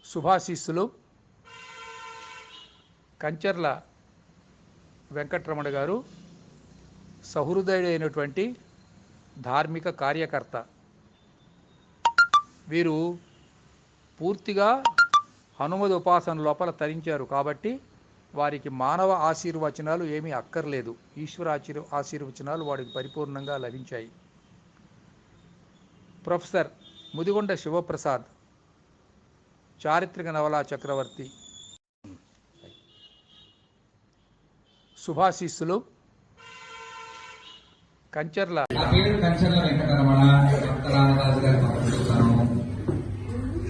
శుభాశీస్సులు కంచర్ల వెంకటరమణ గారు సహృదయుడైనటువంటి ధార్మిక కార్యకర్త. వీరు పూర్తిగా హనుమద్ ఉపాసన లోపల తరించారు కాబట్టి వారికి మానవ ఆశీర్వచనాలు ఏమీ అక్కర్లేదు, ఈశ్వర ఆశీర్వచనాలు వారికి పరిపూర్ణంగా లభించాయి. ప్రొఫెసర్ ముదిగొండ శివప్రసాద్ చారిత్రక నవలా చక్రవర్తి శుభాశీస్సులు కంచర్ల వెంకటరమణ రామరాజు గారి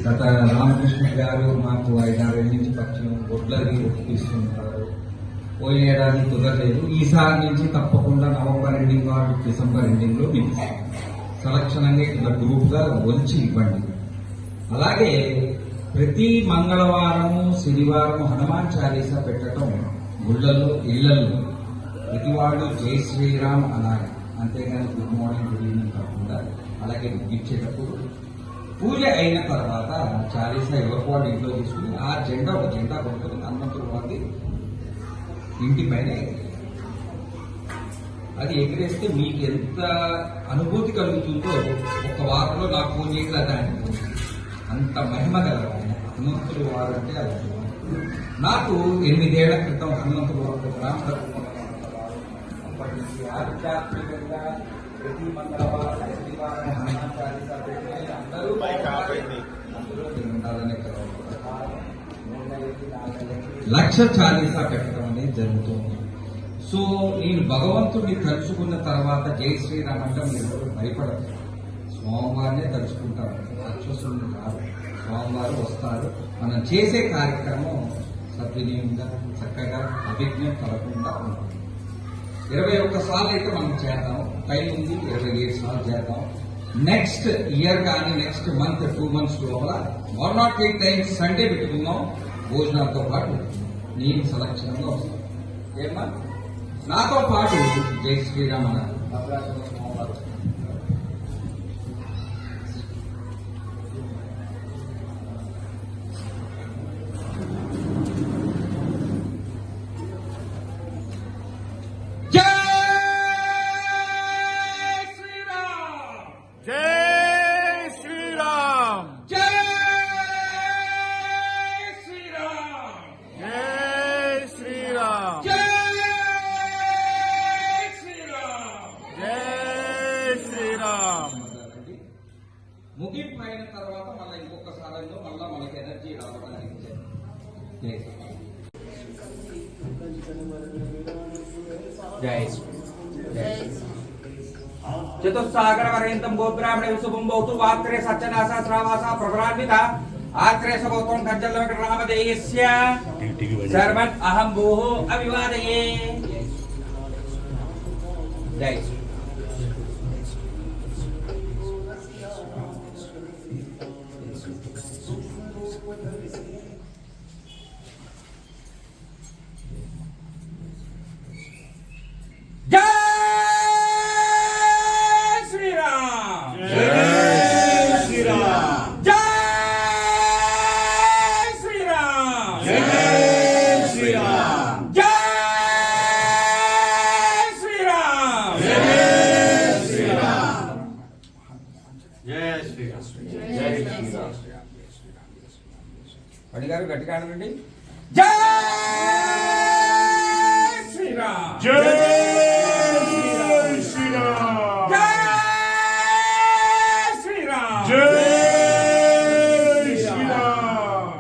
గత రామకృష్ణ గారు మాకు 5-6 ఏళ్ళ నుంచి పరిచయం. ఒడ్లది ఒప్పిస్తుంటారు. పోయే ఏడాది కుదరలేదు. ఈసారి నుంచి తప్పకుండా నవంబర్ ఎండింగ్ డిసెంబర్ ఎండింగ్ లో మీకు సెలక్షన్ అనేది ఇలా గ్రూప్ గా వచ్చి ఇవ్వండి. అలాగే ప్రతి మంగళవారము శనివారం హనుమాన్ చాలీసా పెట్టడం గుళ్ళల్లో ఇళ్లలో ప్రతి వాళ్ళు జై శ్రీరామ్ అనాలి, అంతేగాని గుడ్ మార్నింగ్ గుడ్ ఈవినింగ్ కాకుండా. అలాగే ఇచ్చేటప్పుడు పూజ అయిన తర్వాత చాలీసా ఎవరికి వాళ్ళు ఇంట్లో తీసుకుని ఆ జెండా ఒక జెండా కొట్టుకుని హనుమంతుడు వారికి ఇంటి పైన అది ఎగిరేస్తే మీకు ఎంత అనుభూతి కలుగుతుందో ఒక వారంలో నాకు ఫోన్ చేసి దాన్ని అంత మహిమ కలరు ఆయన హనుమంతుడు వారు అంటే అది. నాకు 8 ఏళ్ల క్రితం హనుమంతుడు వారు అప్పటి నుంచి ఆధ్యాత్మికంగా ప్రతి మంగళవారం శనివారం హనుమాన్ చాలీసా పెట్టి అందరూ ఉండాలనే లక్ష చాలీసా పెట్టడం అనేది జరుగుతుంది. సో నేను భగవంతుడిని తలుచుకున్న తర్వాత జై శ్రీరామ్ అంటే మీరు భయపడదు. స్వామివారినే తలుచుకుంటారు, అక్షసులు కాదు. స్వామివారు వస్తారు. మనం చేసే కార్యక్రమం సద్వినియంగా చక్కగా అభిజ్ఞం కలగకుండా ఉంటుంది. 21 సార్లు అయితే మనం చేద్దాం. టైం ఉంది, 27 సార్లు చేద్దాం. నెక్స్ట్ ఇయర్ కానీ నెక్స్ట్ మంత్ 2 months లోపల 108 times సండే పెట్టుకుందాం. భోజనాలతో పాటు నేను సెలక్షన్గా వస్తాను. ఏమా నాతో పాటు జై శ్రీరామ్ అన్నారు. ముగింపు అయిన తర్వాత మళ్ళీ ఇంకొకసారి మళ్ళీ మనకి ఎనర్జీ రావడానికి చతుస్సాగర వరేంతం గోబ్రాహ్మణ విశుభం భౌతు వాత్రే సత్యనాశ శ్రావాస ప్రభరాన్విత ఆత్రే సభౌతం కంచల వెంకట రామదేయస్య సర్వన్ అహం భూః అభివాదయే. జై అడిగారు గట్టిగా అడగండి. జై శ్రీరామ్, జై శ్రీరామ్, జై శ్రీరామ్, జై శ్రీరామ్.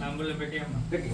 నంబర్లు పెట్టి అమ్మా గట్టి.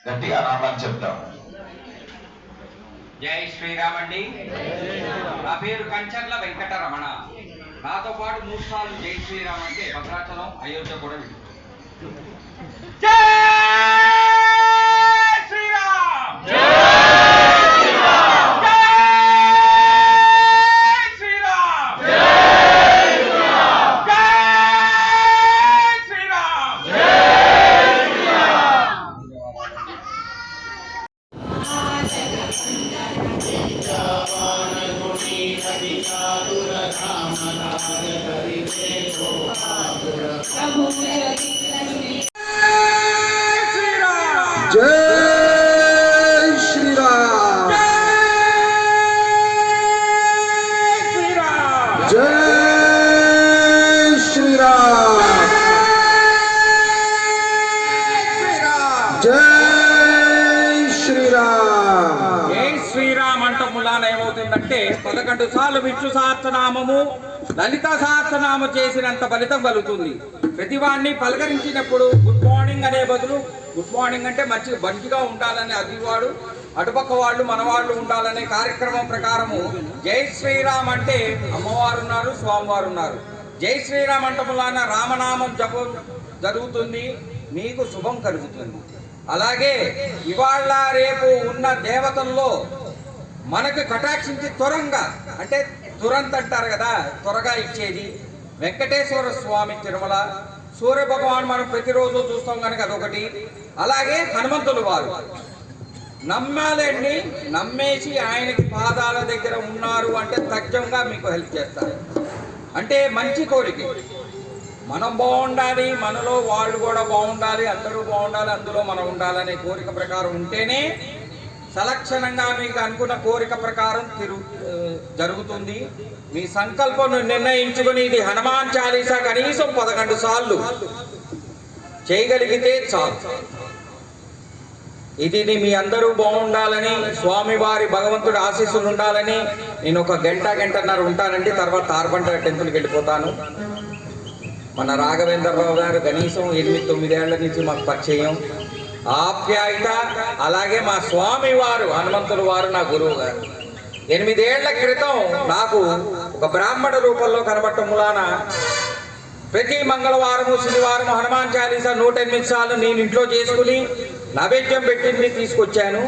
గట్టిగా నామని చెప్తాం. జై శ్రీరామ్ అండి. నా పేరు కంచర్ల వెంకటరమణ. నాతో పాటు 3 సార్లు జై శ్రీరామ్ అంటే భద్రాచలం, అయోధ్య కూడా వింటాం. జై శ్రీరామ్, జై శ్రీరామ్, జై శ్రీరామ్, జై శ్రీరామ్, జై శ్రీరామ్, జై శ్రీరామ్ అంట ములాన ఏమవుతుందంటే 11 సార్లు విష్ణు సహస్రనామము, లలిత సహస్రనామం చేసినంత ఫలితం కలుగుతుంది. ప్రతివాడిని పలకరించినప్పుడు గుడ్ మార్నింగ్ అనే బదులు గుడ్ మార్నింగ్ అంటే మంచిగా ఉండాలని అదివాడు అటుపక్క వాళ్ళు మనవాళ్ళు ఉండాలనే కార్యక్రమం ప్రకారము జై శ్రీరామ్ అంటే అమ్మవారు ఉన్నారు, స్వామివారు ఉన్నారు. జై శ్రీరామ్ అంట ములాన రామనామం జపం జరుగుతుంది, మీకు శుభం కలుగుతుంది. అలాగే ఇవాళ రేపు ఉన్న దేవతల్లో మనకు కటాక్షించి త్వరంగా అంటే తురంత్ అంటారు కదా, త్వరగా ఇచ్చేది వెంకటేశ్వర స్వామి తిరుమల, సూర్య భగవాన్ మనం ప్రతిరోజు చూస్తాం కనుక అదొకటి. అలాగే హనుమంతులు వారు నమ్మాలండి, నమ్మేసి ఆయనకి పాదాల దగ్గర ఉన్నారు అంటే తథ్యంగా మీకు హెల్ప్ చేస్తారు. అంటే మంచి కోరిక, మనం బాగుండాలి, మనలో వాళ్ళు కూడా బాగుండాలి, అందరూ బాగుండాలి, అందులో మనం ఉండాలనే కోరిక ప్రకారం ఉంటేనే సలక్షణంగా మీకు అనుకున్న కోరిక ప్రకారం జరుగుతుంది. మీ సంకల్పం నిర్ణయించుకుని ఇది హనుమాన్ చాలీసా కనీసం 11 సార్లు చేయగలిగితే చాలు. ఇది మీ అందరూ బాగుండాలని, స్వామివారి భగవంతుడి ఆశీస్సులు ఉండాలని నేను ఒక గంటన్నర ఉంటానండి. తర్వాత తార్బంట టెంపుల్కి వెళ్ళిపోతాను. మన రాఘవేంద్రరావు గారు కనీసం 8-9 ఏళ్ల నుంచి మాకు పరిచయం, ఆప్యాయత. అలాగే మా స్వామి వారు హనుమంతుల వారు నా గురువు గారు. 8 ఏళ్ల క్రితం నాకు ఒక బ్రాహ్మణ రూపంలో కనబడటం మూలాన ప్రతి మంగళవారము శనివారము హనుమాన్ చాలీసా 108 సార్లు నేను ఇంట్లో చేసుకుని నైవేద్యం పెట్టింది తీసుకొచ్చాను.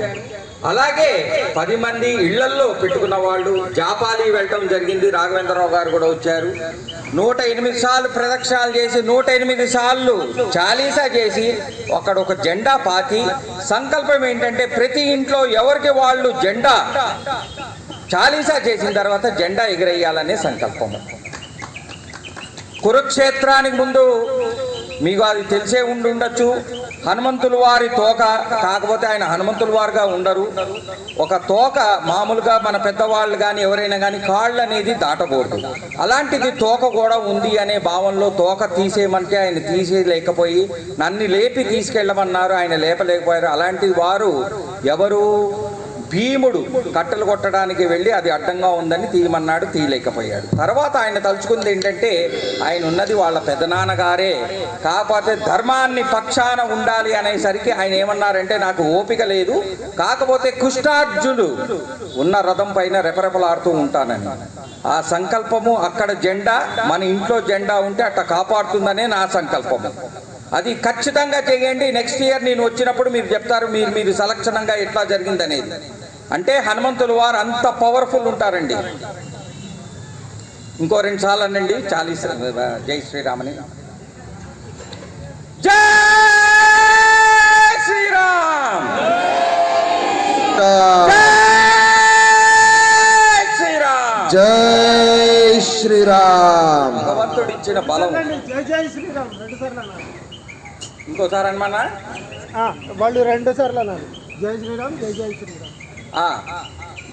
అలాగే 10 మంది ఇళ్లల్లో పెట్టుకున్న వాళ్ళు జాపాలి వెళ్ళటం జరిగింది. రాఘవేంద్రరావు గారు కూడా వచ్చారు. 108 సార్లు ప్రదక్షిణాలు చేసి 108 సార్లు చాలీసా చేసి అక్కడ ఒక జెండా పాతి సంకల్పం ఏంటంటే ప్రతి ఇంట్లో ఎవరికి వాళ్ళు జెండా చాలీసా చేసిన తర్వాత జెండా ఎగిరేయాలనే సంకల్పం. కురుక్షేత్రానికి ముందు మీకు అది తెలిసే ఉండొచ్చు, హనుమంతుల వారి తోక, కాకపోతే ఆయన హనుమంతుల వారుగా ఉండరు. ఒక తోక మామూలుగా మన పెద్దవాళ్ళు కానీ ఎవరైనా కానీ కాళ్ళు అనేది దాటకూడదు. అలాంటిది తోక కూడా ఉంది అనే భావంలో తోక తీసేయమంటే ఆయన తీసేయలేకపోయి నన్ను లేపి తీసుకెళ్ళమన్నారు. ఆయన లేపలేకపోయారు. అలాంటి వారు ఎవరు? భీముడు కట్టెలు కొట్టడానికి వెళ్ళి అది అడ్డంగా ఉందని తీయమన్నాడు, తీయలేకపోయాడు. తర్వాత ఆయన తలుచుకుంది ఏంటంటే ఆయన ఉన్నది వాళ్ళ పెదనాన్నగారే, కాకపోతే ధర్మాన్ని పక్షాన ఉండాలి అనేసరికి ఆయన ఏమన్నారంటే నాకు ఓపిక లేదు, కాకపోతే కుష్ఠార్జునుడు ఉన్న రథం పైన రెపరెపలాడుతూ ఉంటానని. ఆ సంకల్పము అక్కడ జెండా మన ఇంట్లో జెండా ఉంటే అట్లా కాపాడుతుందనే నా సంకల్పము. అది ఖచ్చితంగా చేయండి. నెక్స్ట్ ఇయర్ నేను వచ్చినప్పుడు మీరు చెప్తారు మీరు సలక్షణంగా ఎట్లా జరిగిందనేది. అంటే హనుమంతుల వారు అంత పవర్ఫుల్ ఉంటారండి. ఇంకో 2 సార్లు అనండి చాలీసా జై శ్రీరామని. జై శ్రీరామ్, జై శ్రీరామ్. భగవంతుడు ఇచ్చిన బలం. జై శ్రీరామ్ 2 సార్లు అన్నారు. ఇంకోసారి అనమన్నా వాళ్ళు 2 సార్లు అన్నారు. జై శ్రీరామ్, జై జై శ్రీరామ్.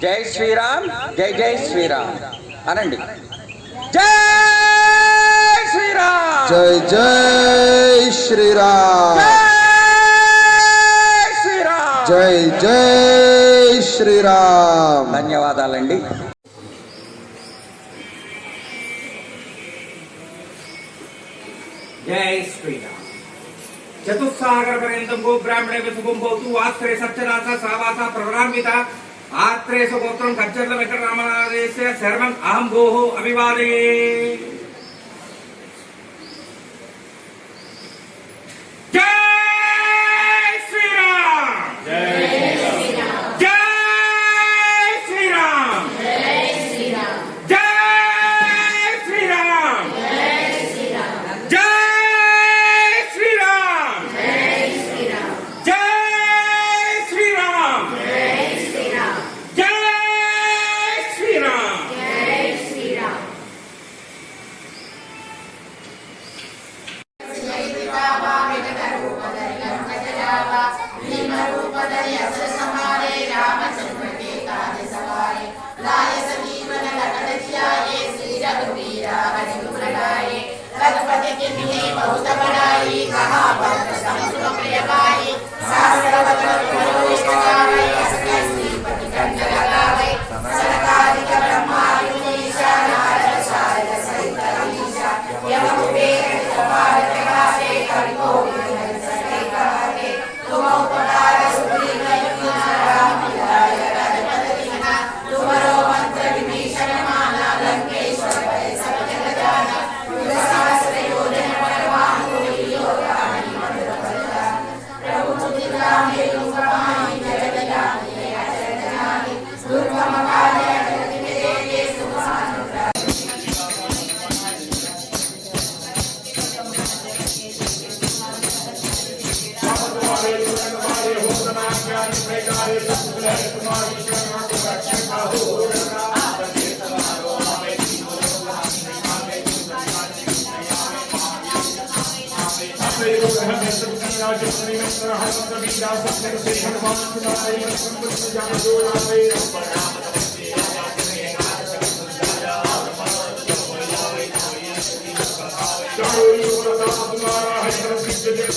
జై శ్రీరామ్, జై జై శ్రీరామ్ అనండి. జై శ్రీరామ్, జై జై శ్రీరామ్, జై శ్రీరామ్, జై జై శ్రీరామ్. ధన్యవాదాలండి. జై శ్రీరామ్. చతుస్సాగర పర్యంతం గో బ్రాహ్మణే శుభం భవతు. ఆత్రే సత్యనాథ సావాస ప్రవరాన్విత ఆత్రేయ గోత్రం కచ్చర్ల వెంకట రామనాథేశ్య శర్మం అహం గోహో అభివాదే. జై శ్రీరామ్, జై శ్రీరామ్, జై శ్రీరామ్, జై శ్రీరామ్, జై శ్రీరామ్, జై శ్రీరామ్, జై శ్రీరామ్, జై శ్రీరామ్, జై శ్రీరామ్, జై శ్రీరామ్, జై శ్రీరామ్, జై శ్రీరామ్. Jai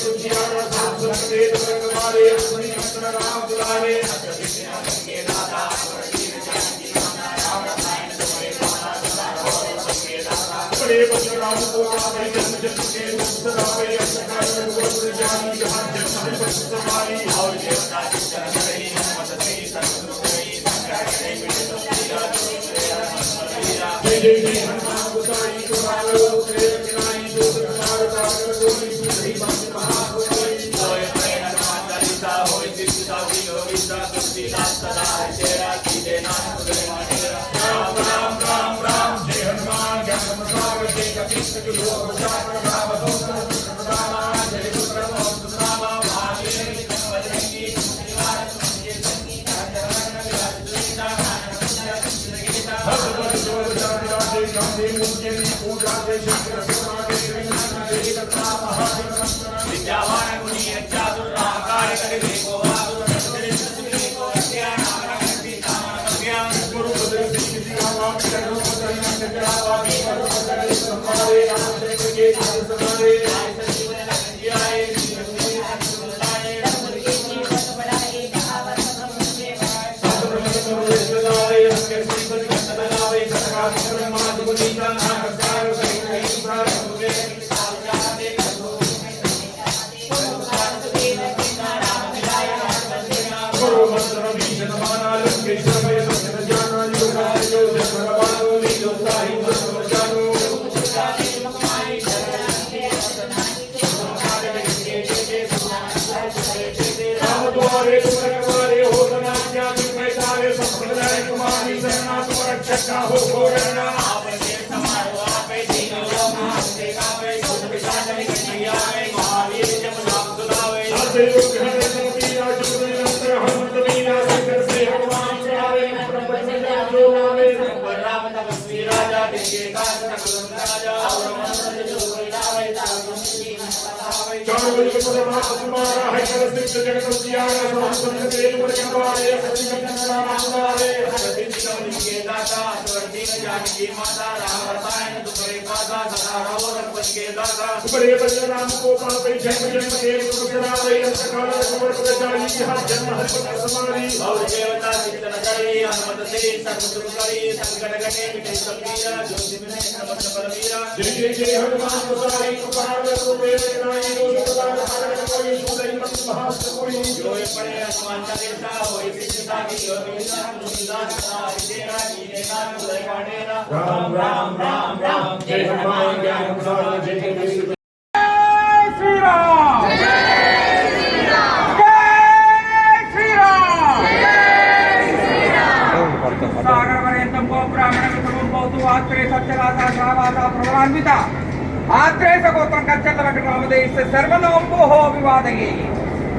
ఆత్రేయ గోత్రం కచ్చల వెంకటరామదేశ సర్వనోపోహో వివాదగే.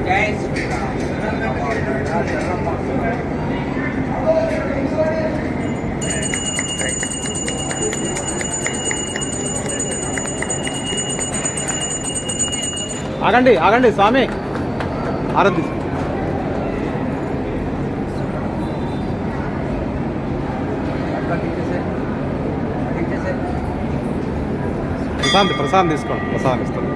జై శ్రీరామ్. ఆగండి ఆగండి స్వామి ఆరతి ప్రశాంత్ తీసుకోండి ప్రసాదం ఇస్తాను.